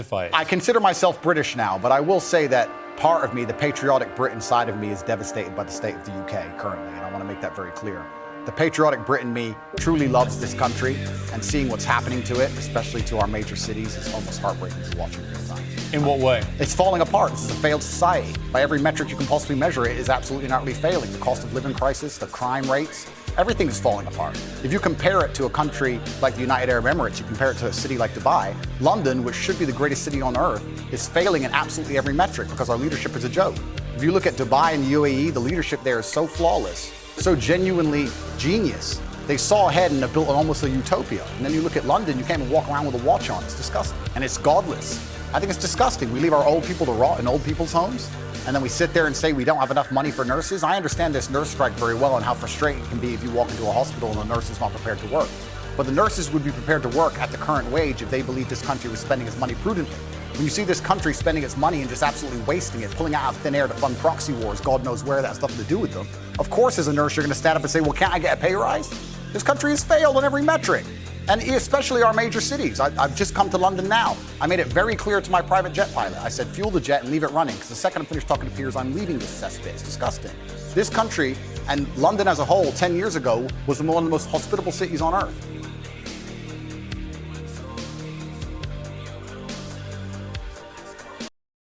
Fight. I consider myself British now, but I will say that part of me, the patriotic Brit inside of me, is devastated by the state of the UK currently, and I want to make that very clear. The patriotic Brit in me truly loves this country, and seeing what's happening to it, especially to our major cities, is almost heartbreaking to watch in real time. In what way? It's falling apart. This is a failed society. By every metric you can possibly measure, it is absolutely and utterly failing. The cost of living crisis, the crime rates, everything is falling apart. If you compare it to a country like the United Arab Emirates, you compare it to a city like Dubai, London, which should be the greatest city on earth, is failing in absolutely every metric because our leadership is a joke. If you look at Dubai and the UAE, the leadership there is so flawless, so genuinely genius. They saw ahead and have built almost a utopia. And then you look at London, you can't even walk around with a watch on. It's disgusting. And it's godless. I think it's disgusting. We leave our old people to rot in old people's homes, and then we sit there and say we don't have enough money for nurses. I understand this nurse strike very well and how frustrating it can be if you walk into a hospital and the nurse is not prepared to work. But the nurses would be prepared to work at the current wage if they believed this country was spending its money prudently. When you see this country spending its money and just absolutely wasting it, pulling it out of thin air to fund proxy wars, God knows where that has nothing to do with them. Of course, as a nurse, you're going to stand up and say, well, can't I get a pay rise? This country has failed on every metric. And especially our major cities. I've just come to London now. I made it very clear to my private jet pilot. I said, fuel the jet and leave it running, because the second I'm finished talking to peers, I'm leaving this cesspit. It's disgusting. This country, and London as a whole, 10 years ago, was one of the most hospitable cities on earth.